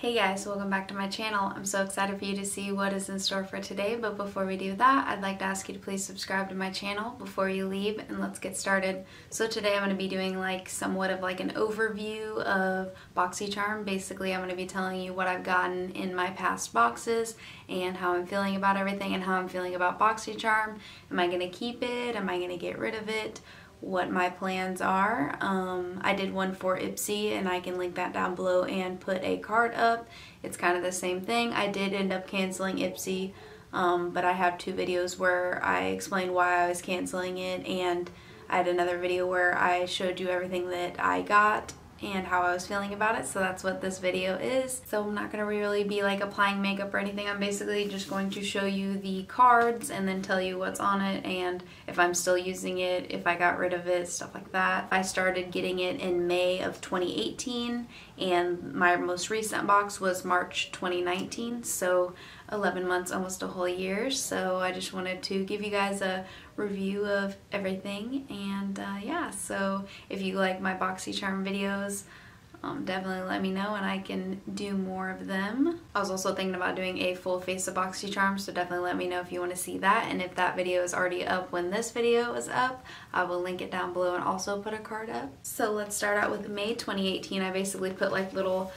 Hey guys, welcome back to my channel. I'm so excited for you to see what is in store for today, but before we do that, I'd like to ask you to please subscribe to my channel before you leave, and let's get started. So today I'm going to be doing somewhat of an overview of Boxycharm. Basically, I'm going to be telling you what I've gotten in my past boxes and how I'm feeling about everything and how I'm feeling about Boxycharm. Am I going to keep it? Am I going to get rid of it? What my plans are. I did one for Ipsy and I can link that down below and put a card up. It's kind of the same thing. I did end up canceling Ipsy, but I have two videos where I explained why I was canceling it, and I had another video where I showed you everything that I got and how I was feeling about it, so that's what this video is. So I'm not going to really be applying makeup or anything. I'm basically just going to show you the cards and then tell you what's on it and if I'm still using it, if I got rid of it, stuff like that. I started getting it in May of 2018 and my most recent box was March 2019, so 11 months, almost a whole year. So I just wanted to give you guys a review of everything, and yeah, so if you like my Boxycharm videos, definitely let me know and I can do more of them. I was also thinking about doing a full face of Boxycharm, so definitely let me know if you want to see that, and if that video is already up when this video is up, I will link it down below and also put a card up. So let's start out with May 2018. I basically put little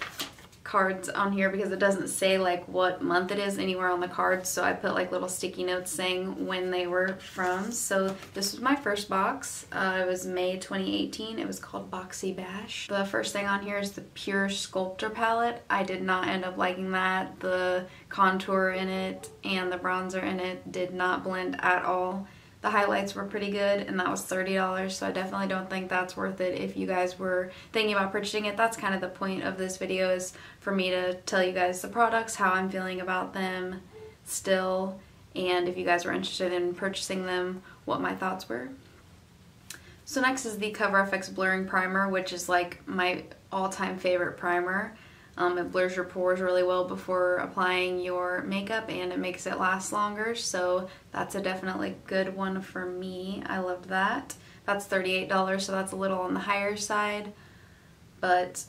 cards on here because it doesn't say what month it is anywhere on the cards, so I put little sticky notes saying when they were from. So this was my first box. It was May 2018. It was called Boxy Bash. The first thing on here is the Pure Sculptor palette. I did not end up liking that. The contour in it and the bronzer in it did not blend at all. The highlights were pretty good, and that was $30, so I definitely don't think that's worth it if you guys were thinking about purchasing it. That's kind of the point of this video, is for me to tell you guys the products, how I'm feeling about them still, and if you guys were interested in purchasing them, what my thoughts were. So next is the Cover FX Blurring Primer, which is my all-time favorite primer. It blurs your pores really well before applying your makeup and it makes it last longer, so that's a definitely good one for me. I loved that. That's $38, so that's a little on the higher side, but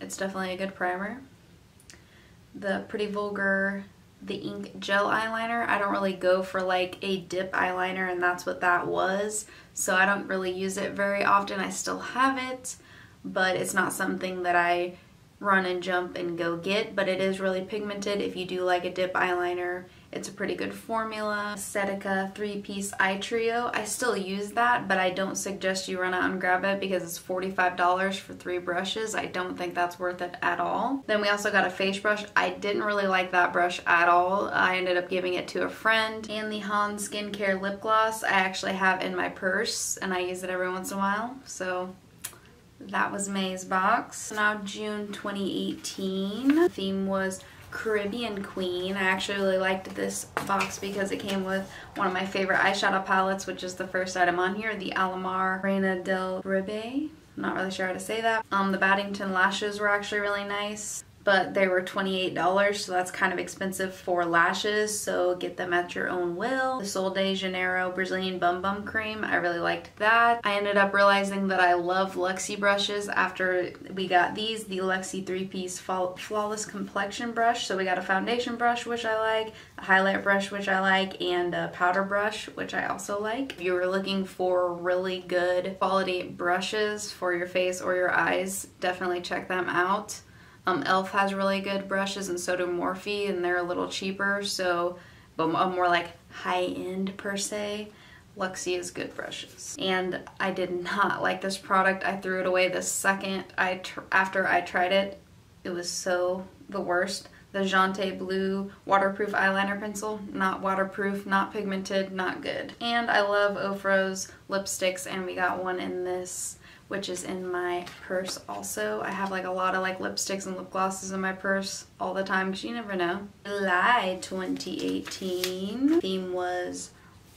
it's definitely a good primer. The Pretty Vulgar The Ink Gel Eyeliner. I don't really go for a dip eyeliner, and that's what that was, so I don't really use it very often. I still have it, but it's not something that I run and jump and go get, but it is really pigmented. If you do like a dip eyeliner, it's a pretty good formula. Setica 3-piece eye trio. I still use that, but I don't suggest you run out and grab it because it's $45 for 3 brushes. I don't think that's worth it at all. Then we also got a face brush. I didn't really like that brush at all. I ended up giving it to a friend. And the Han Skincare lip gloss I actually have in my purse, and I use it every once in a while, so that was May's box. Now June 2018. The theme was Caribbean Queen. I actually really liked this box because it came with one of my favorite eyeshadow palettes, which is the first item on here, the Alamar Reina del Caribe. I'm not really sure how to say that. The Baddington lashes were actually really nice, but they were $28, so that's kind of expensive for lashes, so get them at your own will. The Sol de Janeiro Brazilian Bum Bum Cream, I really liked that. I ended up realizing that I love Luxie brushes after we got these, the Luxie 3-piece Flawless Complexion Brush. So we got a foundation brush, which I like, a highlight brush, which I like, and a powder brush, which I also like. If you were looking for really good quality brushes for your face or your eyes, definitely check them out. e.l.f. has really good brushes, and so do Morphe, and they're a little cheaper, so, but more high-end per se. Luxie is good brushes. And I did not like this product. I threw it away the second after I tried it. It was so the worst. The Jante Blue Waterproof Eyeliner Pencil. Not waterproof, not pigmented, not good. And I love Ofra's lipsticks, and we got one in this, which is in my purse also. I have a lot of lipsticks and lip glosses in my purse all the time because you never know. July 2018. Theme was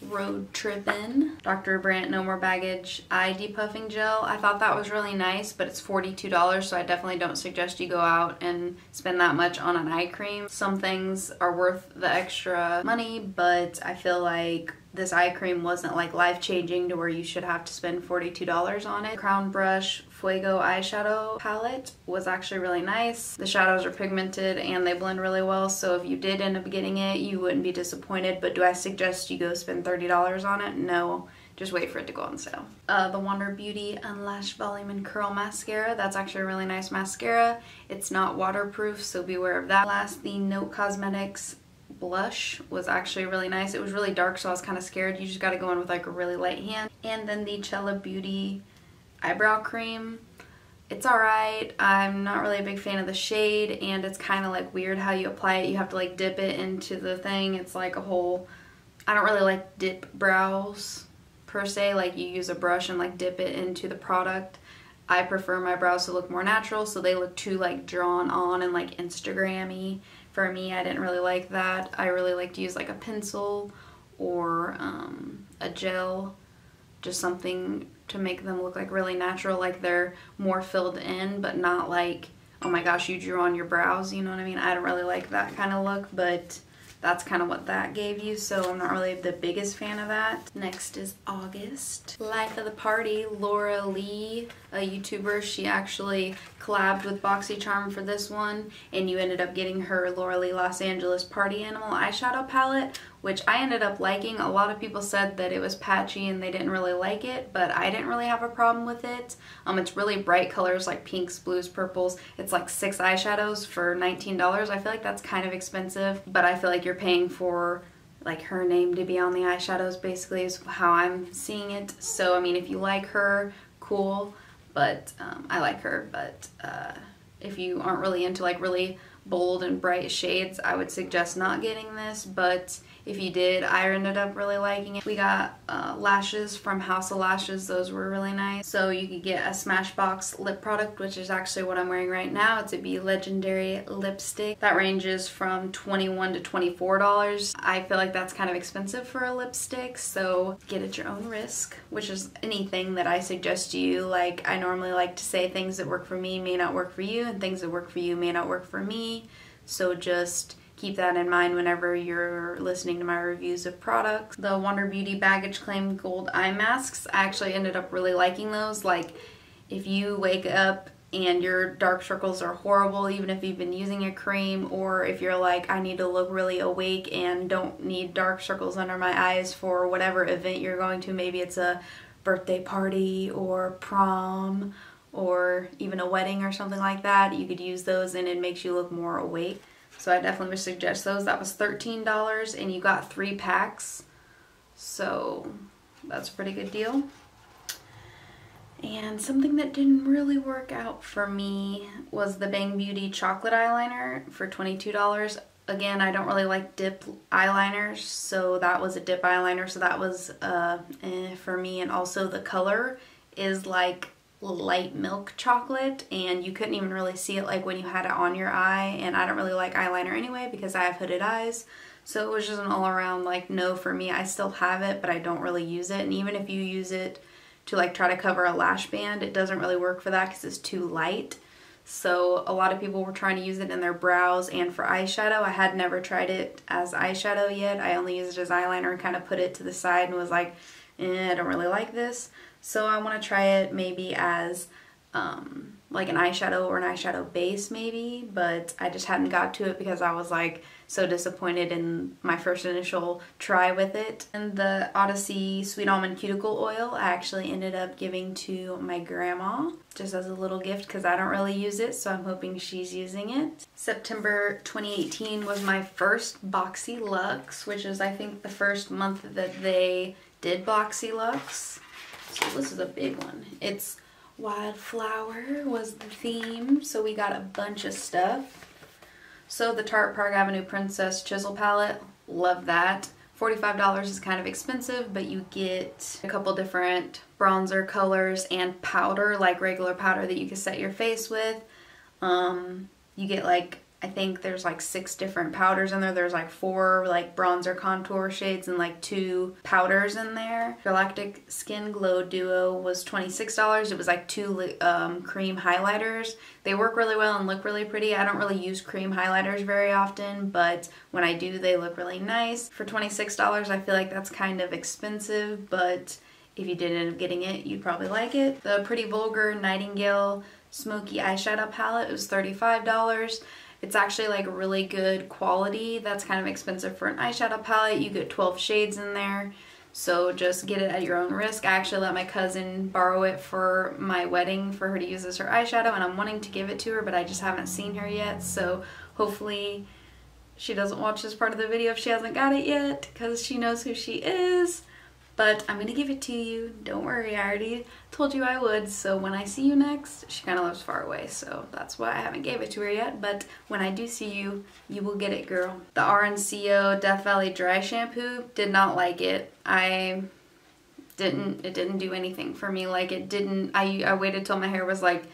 Road Trippin'. Dr. Brandt No More Baggage Eye Depuffing Gel. I thought that was really nice, but it's $42, so I definitely don't suggest you go out and spend that much on an eye cream. Some things are worth the extra money, but I feel like this eye cream wasn't life-changing to where you should have to spend $42 on it. Crown brush Fuego eyeshadow palette was actually really nice. The shadows are pigmented and they blend really well, so if you did end up getting it, you wouldn't be disappointed. But do I suggest you go spend $30 on it? No. Just wait for it to go on sale. The Wander Beauty Unlash Volume and Curl Mascara. That's actually a really nice mascara. It's not waterproof, so beware of that. Last, the Note Cosmetics blush was actually really nice. It was really dark, so I was kind of scared. You just got to go in with like a really light hand. And then the Cella Beauty Eyebrow Cream. It's alright. I'm not really a big fan of the shade, and it's kind of like weird how you apply it. You have to like dip it into the thing. It's like a whole... I don't really like dip brows per se, like you use a brush and like dip it into the product. I prefer my brows to look more natural, so they look too like drawn on and like Instagram-y. For me, I didn't really like that. I really like to use like a pencil or a gel, just something to make them look like really natural, like they're more filled in, but not like, oh my gosh, you drew on your brows, you know what I mean? I don't really like that kind of look, but that's kind of what that gave you, so I'm not really the biggest fan of that. Next is August. Life of the Party, Laura Lee, a YouTuber. She actually collabed with Boxycharm for this one, and you ended up getting her Laura Lee Los Angeles Party Animal eyeshadow palette, which I ended up liking. A lot of people said that it was patchy and they didn't really like it, but I didn't really have a problem with it. It's really bright colors like pinks, blues, purples. It's like 6 eyeshadows for $19. I feel like that's kind of expensive, but I feel like you're paying for like her name to be on the eyeshadows, basically is how I'm seeing it. So I mean, if you like her, cool, but I like her, but if you aren't really into like really bold and bright shades, I would suggest not getting this, but if you did, I ended up really liking it. We got lashes from House of Lashes. Those were really nice. So you could get a Smashbox lip product, which is actually what I'm wearing right now. It's a Be Legendary lipstick. That ranges from $21 to $24. I feel like that's kind of expensive for a lipstick, so get at your own risk, which is anything that I suggest to you. Like, I normally like to say things that work for me may not work for you, and things that work for you may not work for me. So just keep that in mind whenever you're listening to my reviews of products. The Wander Beauty Baggage Claim Gold Eye Masks, I actually ended up really liking those. Like, if you wake up and your dark circles are horrible, even if you've been using a cream, or if you're like, I need to look really awake and don't need dark circles under my eyes for whatever event you're going to, maybe it's a birthday party or prom or even a wedding or something like that, you could use those and it makes you look more awake. So I definitely would suggest those. That was $13 and you got 3 packs. So that's a pretty good deal. And something that didn't really work out for me was the Bang Beauty chocolate eyeliner for $22. Again, I don't really like dip eyeliners, so that was a dip eyeliner, so that was for me. And also the color is like light milk chocolate, and you couldn't even really see it like when you had it on your eye, and I don't really like eyeliner anyway because I have hooded eyes, so it was just an all around like no for me. I still have it, but I don't really use it, and even if you use it to like try to cover a lash band, it doesn't really work for that because it's too light. So a lot of people were trying to use it in their brows and for eyeshadow. I had never tried it as eyeshadow yet. I only used it as eyeliner and kind of put it to the side and was like, I don't really like this. So I want to try it maybe as like an eyeshadow or an eyeshadow base maybe, but I just hadn't got to it because I was like so disappointed in my first initial try with it. And the Odyssey Sweet Almond Cuticle Oil I actually ended up giving to my grandma just as a little gift because I don't really use it, so I'm hoping she's using it. September 2018 was my first Boxy Luxe, which is I think the first month that they did Boxy Luxe. So this is a big one. It's Wildflower was the theme, so we got a bunch of stuff. So the Tarte Park Avenue Princess Chisel Palette, love that. $45 is kind of expensive, but you get a couple different bronzer colors and powder, like regular powder that you can set your face with. You get like, I think there's like 6 different powders in there. There's like 4 like bronzer contour shades and like 2 powders in there. Galactic Skin Glow Duo was $26. It was like 2 cream highlighters. They work really well and look really pretty. I don't really use cream highlighters very often, but when I do, they look really nice. For $26, I feel like that's kind of expensive, but if you did end up getting it, you'd probably like it. The Pretty Vulgar Nightingale Smoky Eyeshadow Palette was $35. It's actually like really good quality. That's kind of expensive for an eyeshadow palette. You get 12 shades in there. So just get it at your own risk. I actually let my cousin borrow it for my wedding for her to use as her eyeshadow, and I'm wanting to give it to her, but I just haven't seen her yet. So hopefully she doesn't watch this part of the video if she hasn't got it yet, because she knows who she is. But I'm gonna give it to you. Don't worry, I already told you I would. So when I see you next, she kind of lives far away, so that's why I haven't gave it to her yet. But when I do see you, you will get it, girl. The RNCO Death Valley Dry Shampoo, did not like it. It didn't do anything for me. Like it didn't, I waited till my hair was like,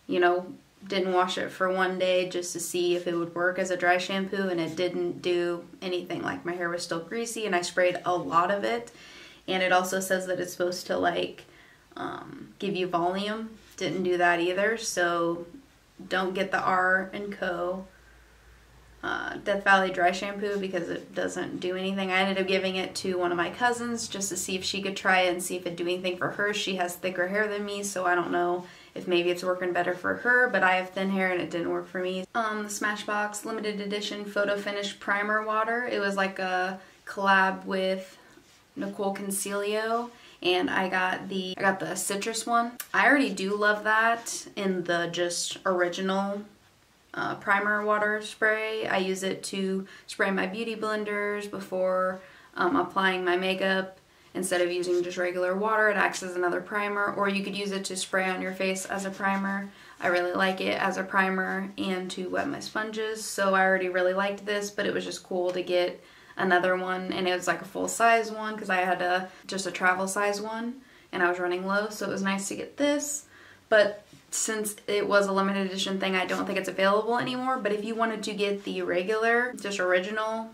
you know, didn't wash it for one day just to see if it would work as a dry shampoo, and it didn't do anything. Like my hair was still greasy, and I sprayed a lot of it. And it also says that it's supposed to like give you volume. Didn't do that either. So don't get the R&Co Death Valley Dry Shampoo because it doesn't do anything. I ended up giving it to one of my cousins just to see if she could try it and see if it'd do anything for her. She has thicker hair than me, so I don't know if maybe it's working better for her, but I have thin hair and it didn't work for me. The Smashbox Limited Edition Photo Finish Primer Water. It was like a collab with Nicole Concilio, and I got the citrus one. I already do love that in the just original primer water spray. I use it to spray my beauty blenders before applying my makeup. Instead of using just regular water, it acts as another primer, or you could use it to spray on your face as a primer. I really like it as a primer and to wet my sponges, so I already really liked this, but it was just cool to get another one, and it was like a full size one because I had just a travel size one and I was running low, so it was nice to get this. But since it was a limited edition thing, I don't think it's available anymore. But if you wanted to get the regular, just original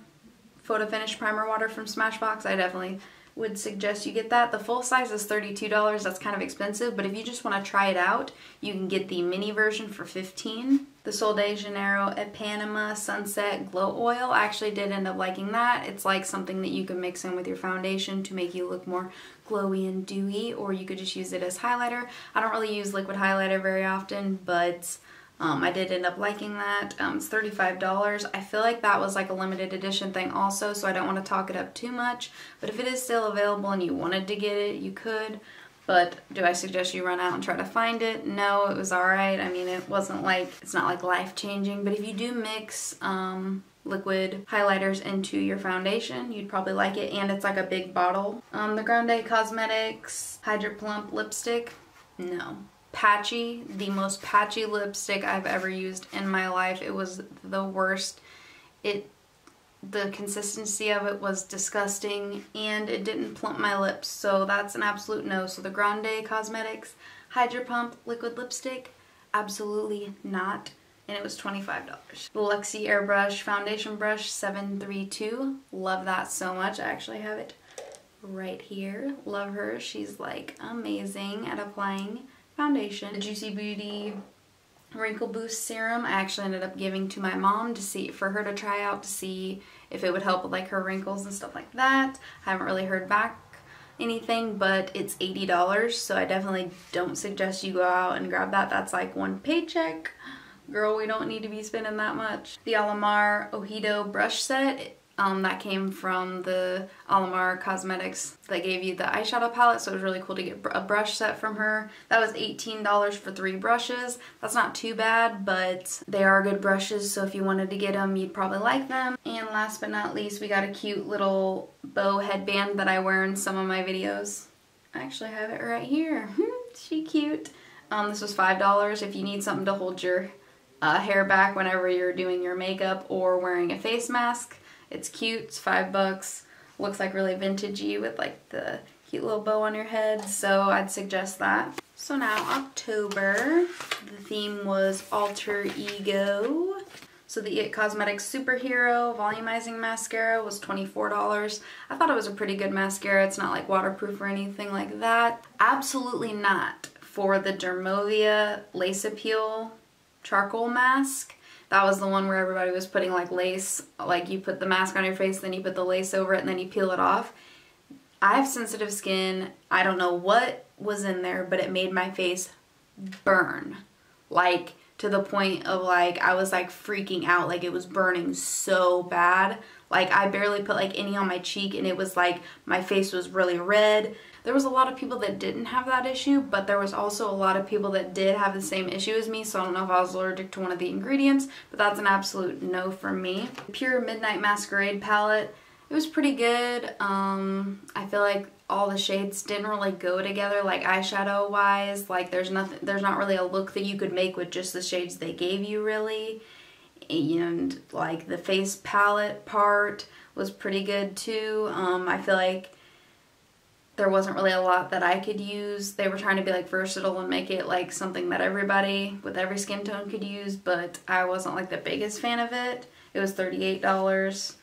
Photo Finish Primer Water from Smashbox, I definitely would suggest you get that. The full size is $32. That's kind of expensive, but if you just want to try it out, you can get the mini version for $15. The Sol de Janeiro Panama Sunset Glow Oil, I actually did end up liking that. It's like something that you can mix in with your foundation to make you look more glowy and dewy, or you could just use it as highlighter. I don't really use liquid highlighter very often, but I did end up liking that. It's $35. I feel like that was like a limited edition thing also, so I don't want to talk it up too much. But if it is still available and you wanted to get it, you could. But do I suggest you run out and try to find it? No, it was alright. I mean, it's not like life-changing, but if you do mix liquid highlighters into your foundation, you'd probably like it, and it's like a big bottle. The Grande Cosmetics Hydro Plump Lipstick, no. Patchy, the most patchy lipstick I've ever used in my life. It was the worst. The consistency of it was disgusting, and it didn't plump my lips, so that's an absolute no. So the Grande Cosmetics Hydro Pump Liquid Lipstick, absolutely not, and it was $25. The Luxie Airbrush Foundation Brush 732, love that so much. I actually have it right here. Love her. She's like amazing at applying foundation. The Juicy Beauty Wrinkle Boost Serum I actually ended up giving to my mom for her to try out to see if it would help with like her wrinkles and stuff like that. I haven't really heard back anything, but it's $80, so I definitely don't suggest you go out and grab that. That's like one paycheck. Girl, we don't need to be spending that much. The Alamar Ojito brush set, that came from the Alamar Cosmetics. They gave you the eyeshadow palette, so it was really cool to get a brush set from her. That was $18 for 3 brushes. That's not too bad, but they are good brushes, so if you wanted to get them, you'd probably like them. And last but not least, we got a cute little bow headband that I wear in some of my videos. I actually have it right here. She cute. This was $5 if you need something to hold your hair back whenever you're doing your makeup or wearing a face mask. It's cute, it's $5, looks like really vintagey with like the cute little bow on your head, so I'd suggest that. So now October, the theme was Alter Ego. So the It Cosmetics Superhero Volumizing Mascara was $24. I thought it was a pretty good mascara. It's not like waterproof or anything like that. Absolutely not for the Dermovia Lace Appeal Charcoal Mask. That was the one where everybody was putting like lace, like you put the mask on your face, then you put the lace over it, and then you peel it off. I have sensitive skin. I don't know what was in there, but it made my face burn. Like, to the point of like, I was like freaking out. Like, it was burning so bad. Like, I barely put like any on my cheek, and it was like my face was really red. There was a lot of people that didn't have that issue, but there was also a lot of people that did have the same issue as me, so I don't know if I was allergic to one of the ingredients, but that's an absolute no for me. Pure Midnight Masquerade palette. It was pretty good. I feel like all the shades didn't really go together, like eyeshadow wise. Like, there's not really a look that you could make with just the shades they gave you, really. And like the face palette part was pretty good too. I feel like there wasn't really a lot that I could use. They were trying to be like versatile and make it like something that everybody with every skin tone could use, but I wasn't like the biggest fan of it. It was $38.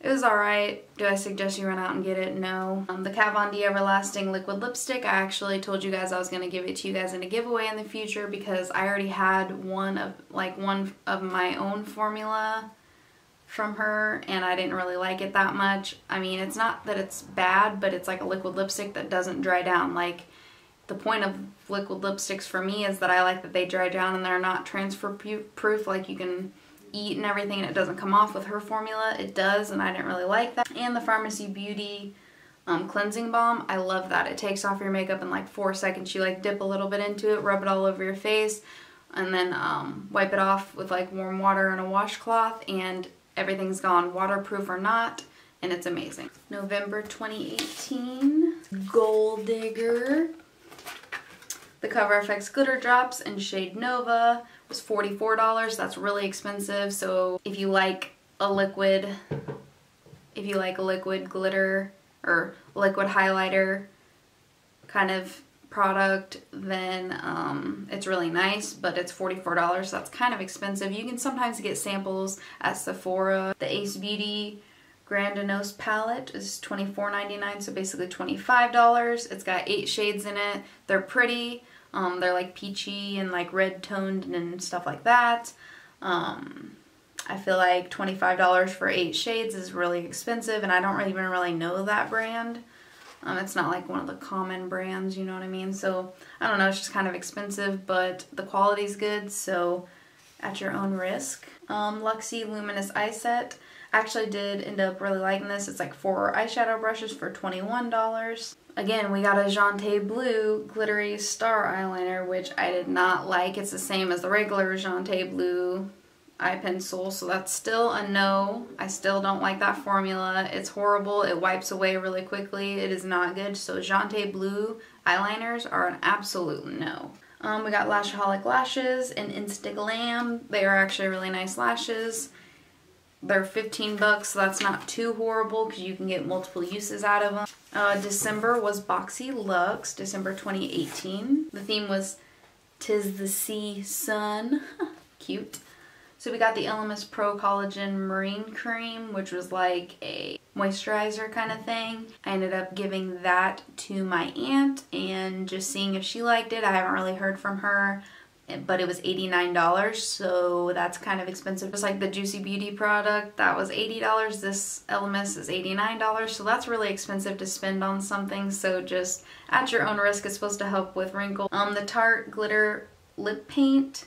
It was alright. Do I suggest you run out and get it? No. The Kat Von D Everlasting Liquid Lipstick, I actually told you guys I was going to give it to you guys in a giveaway in the future because I already had one of my own formula from her, and I didn't really like it that much. I mean, it's not that it's bad, but it's like a liquid lipstick that doesn't dry down. Like, the point of liquid lipsticks for me is that I like that they dry down and they're not transfer proof, like you can eat and everything and it doesn't come off. With her formula it does, and I didn't really like that. And the Pharmacy Beauty cleansing balm, I love that. It takes off your makeup in like 4 seconds. You like dip a little bit into it, rub it all over your face, and then wipe it off with like warm water and a washcloth, and everything's gone, waterproof or not, and it's amazing. November 2018, Gold Digger. The Cover FX Glitter Drops in shade Nova was $44. That's really expensive. So if you like a liquid glitter or liquid highlighter kind of product, then it's really nice, but it's $44. That's kind of expensive. You can sometimes get samples at Sephora. The Ace Beauty Grandiose palette is $24.99, so basically $25. It's got 8 shades in it. They're pretty. They're like peachy and like red toned and stuff like that. I feel like $25 for 8 shades is really expensive, and I don't even really know that brand. It's not like one of the common brands, you know what I mean? So, I don't know, it's just kind of expensive, but the quality's good, so at your own risk. Luxie Luminous Eye Set. I actually did end up really liking this. It's like 4 eyeshadow brushes for $21. Again, we got a Jante Blue Glittery Star Eyeliner, which I did not like. It's the same as the regular Jante Blue eye pencil, so that's still a no. I still don't like that formula. It's horrible. It wipes away really quickly. It is not good. So Jante Blue eyeliners are an absolute no. We got Lashaholic Lashes in Insta Glam. They are actually really nice lashes. They're 15 bucks, so that's not too horrible because you can get multiple uses out of them. December was Boxy Luxe, December 2018. The theme was "'Tis the Sea Sun." Cute. So we got the Elemis Pro Collagen Marine Cream, which was like a moisturizer kind of thing. I ended up giving that to my aunt and just seeing if she liked it. I haven't really heard from her, but it was $89, so that's kind of expensive. Just like the Juicy Beauty product, that was $80. This Elemis is $89, so that's really expensive to spend on something, so just at your own risk. It's supposed to help with wrinkles. The Tarte Glitter Lip Paint.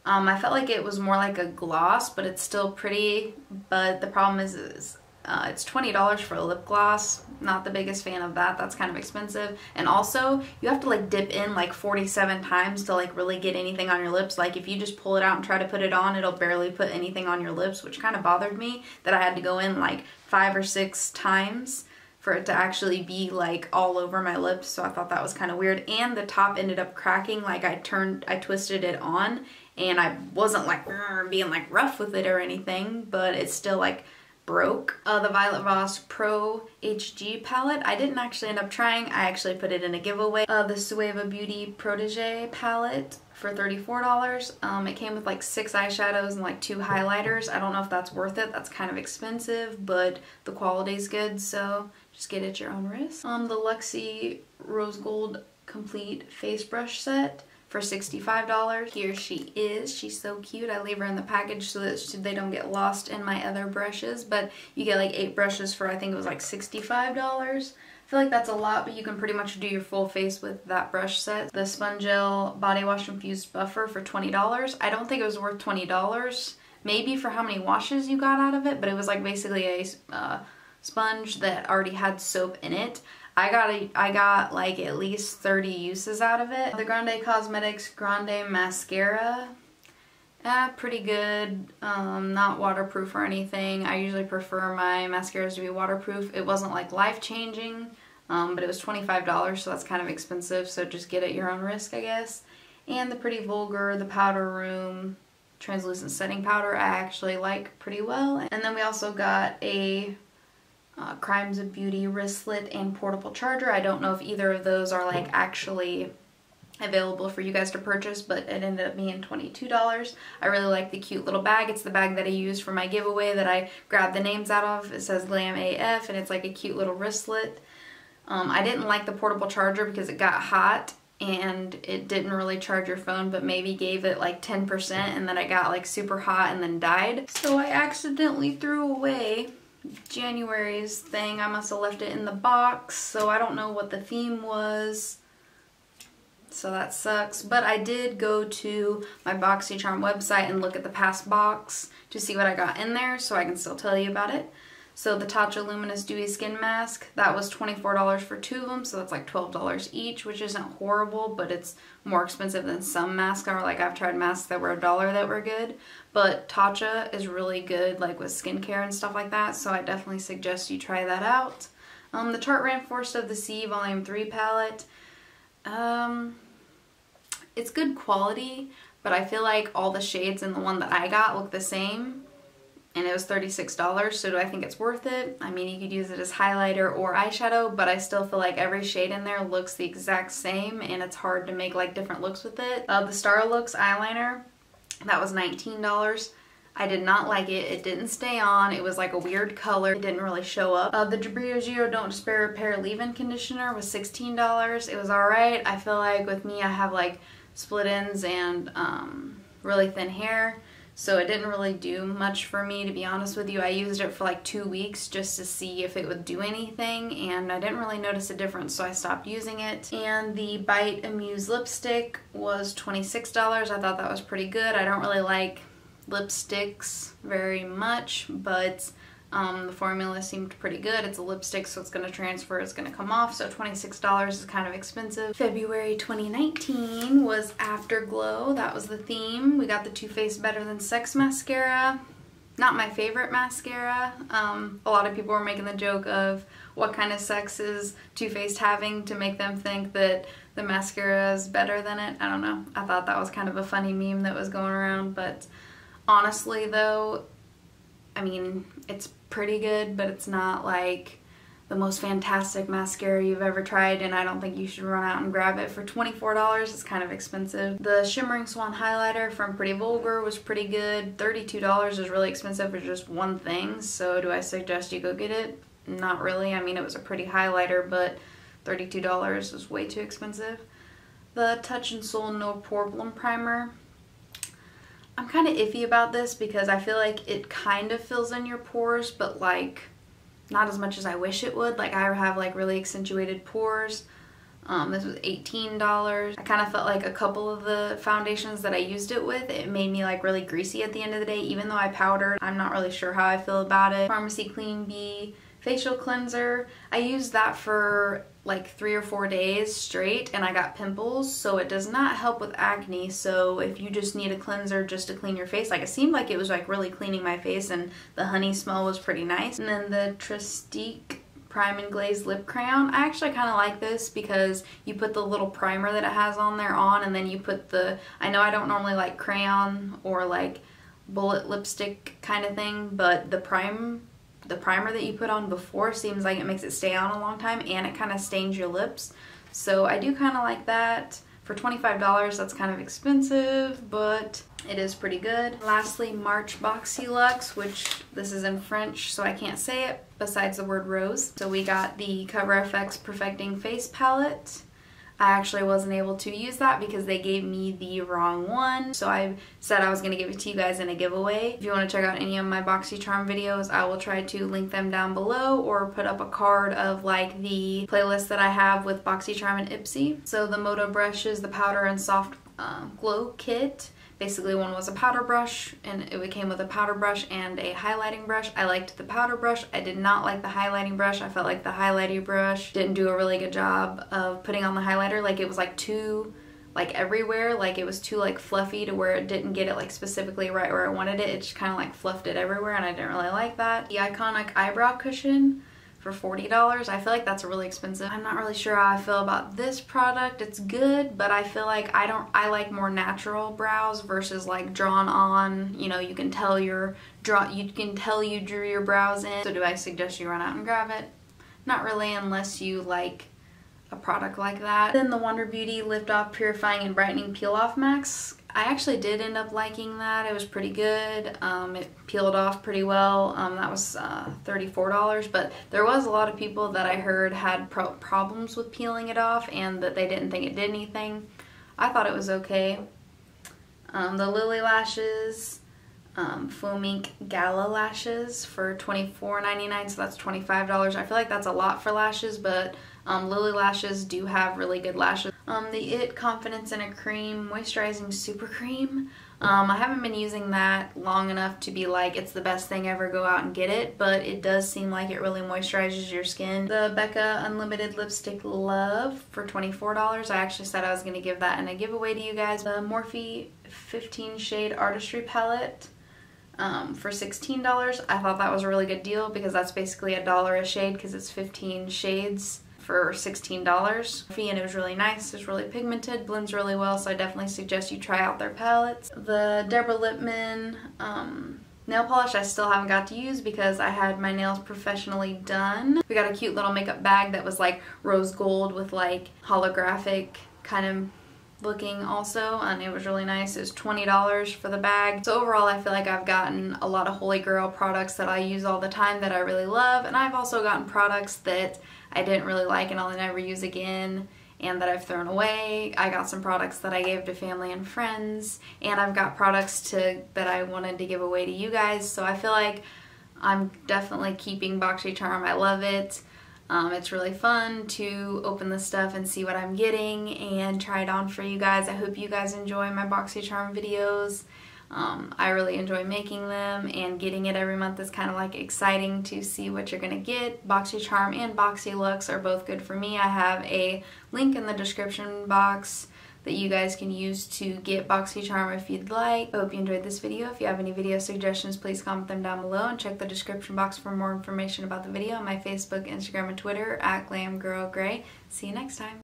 I felt like it was more like a gloss, but it's still pretty. But the problem is it's $20 for a lip gloss. Not the biggest fan of that. That's kind of expensive. And also, you have to like dip in like 47 times to like really get anything on your lips. Like if you just pull it out and try to put it on, it'll barely put anything on your lips, which kind of bothered me that I had to go in like 5 or 6 times for it to actually be like all over my lips. So I thought that was kind of weird. And the top ended up cracking. Like I twisted it on, and I wasn't like being like rough with it or anything, but it still like broke. The Violet Voss Pro HG palette, I didn't actually end up trying. I actually put it in a giveaway. The Sueva Beauty Protege palette for $34. It came with like 6 eyeshadows and like 2 highlighters. I don't know if that's worth it. That's kind of expensive, but the quality's good, so just get it at your own risk. The Luxie Rose Gold Complete Face Brush Set for $65. Here she is. She's so cute. I leave her in the package so that they don't get lost in my other brushes, but you get like 8 brushes for, I think it was like $65. feel like that's a lot, but you can pretty much do your full face with that brush set. The Spongel Body Wash Infused Buffer for $20. I don't think it was worth $20. Maybe for how many washes you got out of it, but it was like basically a sponge that already had soap in it. I got like at least 30 uses out of it. The Grande Cosmetics Grande Mascara. Pretty good. Not waterproof or anything. I usually prefer my mascaras to be waterproof. It wasn't like life-changing, but it was $25, so that's kind of expensive, so just get at your own risk, I guess. And the Pretty Vulgar, the Powder Room Translucent Setting Powder, I actually like pretty well. And then we also got a Crimes of Beauty wristlet and portable charger. I don't know if either of those are like actually available for you guys to purchase, but it ended up being $22. I really like the cute little bag. It's the bag that I used for my giveaway that I grabbed the names out of. It says Glam AF, and it's like a cute little wristlet. I didn't like the portable charger because it got hot and it didn't really charge your phone, but maybe gave it like 10%, and then it got like super hot and then died. So I accidentally threw away January's thing. I must have left it in the box, so I don't know what the theme was. So that sucks, but I did go to my Boxycharm website and look at the past box to see what I got in there, so I can still tell you about it. So the Tatcha Luminous Dewy Skin Mask, that was $24 for 2 of them, so that's like $12 each, which isn't horrible, but it's more expensive than some masks are. Like, I've tried masks that were $1 that were good, but Tatcha is really good, like with skincare and stuff like that, so I definitely suggest you try that out. The Tarte Rainforest of the Sea Volume 3 palette, it's good quality, but I feel like all the shades in the one that I got look the same, and it was $36, so do I think it's worth it? I mean, you could use it as highlighter or eyeshadow, but I still feel like every shade in there looks the exact same, and it's hard to make like different looks with it. The Star Looks eyeliner, that was $19. I did not like it. It didn't stay on. It was like a weird color. It didn't really show up. The Briogeo Don't Despair Repair Leave-In Conditioner was $16. It was alright. I feel like with me, I have like split ends and really thin hair, so it didn't really do much for me, to be honest with you. I used it for like 2 weeks just to see if it would do anything, and I didn't really notice a difference, so I stopped using it. And the Bite Amuse lipstick was $26. I thought that was pretty good. I don't really like lipsticks very much, but the formula seemed pretty good. It's a lipstick, so it's going to transfer, it's going to come off, so $26 is kind of expensive. February 2019 was Afterglow. That was the theme. We got the Too Faced Better Than Sex mascara. Not my favorite mascara. A lot of people were making the joke of what kind of sex is Too Faced having to make them think that the mascara is better than it. I don't know. I thought that was kind of a funny meme that was going around, but honestly though, I mean, it's pretty good, but it's not like the most fantastic mascara you've ever tried, and I don't think you should run out and grab it for $24. It's kind of expensive. The Shimmering Swan highlighter from Pretty Vulgar was pretty good. $32 is really expensive for just one thing, so do I suggest you go get it? Not really. I mean, it was a pretty highlighter, but $32 is way too expensive. The Touch in Soul No Problem Primer. I'm kind of iffy about this because I feel like it kind of fills in your pores, but like not as much as I wish it would. Like, I have like really accentuated pores. This was $18. I kind of felt like a couple of the foundations that I used it with, it made me like really greasy at the end of the day, even though I powdered. I'm not really sure how I feel about it. Pharmacy Clean Bee facial cleanser. I used that for like 3 or 4 days straight, and I got pimples, so it does not help with acne. So if you just need a cleanser just to clean your face, like, it seemed like it was like really cleaning my face, and the honey smell was pretty nice. And then the Trestique Prime and Glaze Lip Crayon. I actually kind of like this because you put the little primer that it has on there on, and then you put the, I know I don't normally like crayon or like bullet lipstick kind of thing, but the primer that you put on before seems like it makes it stay on a long time, and it kind of stains your lips. So I do kind of like that. For $25, that's kind of expensive, but it is pretty good. Lastly, March Boxy Luxe, which this is in French, so I can't say it besides the word rose. So we got the Cover FX Perfecting Face Palette. I actually wasn't able to use that because they gave me the wrong one. So I said I was going to give it to you guys in a giveaway. If you want to check out any of my Boxycharm videos, I will try to link them down below or put up a card of like the playlist that I have with Boxycharm and Ipsy. So the Moto brushes, the powder and soft glow kit. Basically, one was a powder brush, and it came with a powder brush and a highlighting brush. I liked the powder brush. I did not like the highlighting brush. I felt like the highlighting brush didn't do a really good job of putting on the highlighter. Like, it was like too like everywhere. Like, it was too like fluffy to where it didn't get it like specifically right where I wanted it. It just kind of like fluffed it everywhere, and I didn't really like that. The Iconic eyebrow cushion for $40. I feel like that's really expensive. I'm not really sure how I feel about this product. It's good, but I feel like I like more natural brows versus like drawn on, you know, you can tell you drew your brows in. So do I suggest you run out and grab it? Not really, unless you like a product like that. Then the Wander Beauty Lift Off Purifying and Brightening Peel Off Mask. I actually did end up liking that. It was pretty good. It peeled off pretty well. That was $34, but there was a lot of people that I heard had problems with peeling it off and that they didn't think it did anything. I thought it was okay. The Lily Lashes, Foam Ink Gala Lashes for $24.99, so that's $25. I feel like that's a lot for lashes, but Lily Lashes do have really good lashes. The IT Confidence in a Cream Moisturizing Super Cream. I haven't been using that long enough to be like it's the best thing ever, go out and get it, but it does seem like it really moisturizes your skin. The Becca Unlimited Lipstick Love for $24. I actually said I was going to give that in a giveaway to you guys. The Morphe 15 Shade Artistry Palette for $16. I thought that was a really good deal because that's basically $1 a shade because it's 15 shades for $16. And it was really nice. It's really pigmented, blends really well, so I definitely suggest you try out their palettes. The Deborah Lippmann nail polish I still haven't got to use because I had my nails professionally done. We got a cute little makeup bag that was like rose gold with like holographic kind of looking also, and it was really nice. It was $20 for the bag. So overall, I feel like I've gotten a lot of Holy Grail products that I use all the time that I really love, and I've also gotten products that I didn't really like and I'll never use again and that I've thrown away. I got some products that I gave to family and friends, and I've got products that I wanted to give away to you guys. So I feel like I'm definitely keeping Boxycharm. I love it. It's really fun to open this stuff and see what I'm getting and try it on for you guys. I hope you guys enjoy my Boxycharm videos. I really enjoy making them, and getting it every month is kind of like exciting to see what you're going to get. Boxycharm and BoxyLux are both good for me. I have a link in the description box that you guys can use to get Boxycharm if you'd like. I hope you enjoyed this video. If you have any video suggestions, please comment them down below, and check the description box for more information about the video on my Facebook, Instagram, and Twitter at GlamGirl Gray. See you next time.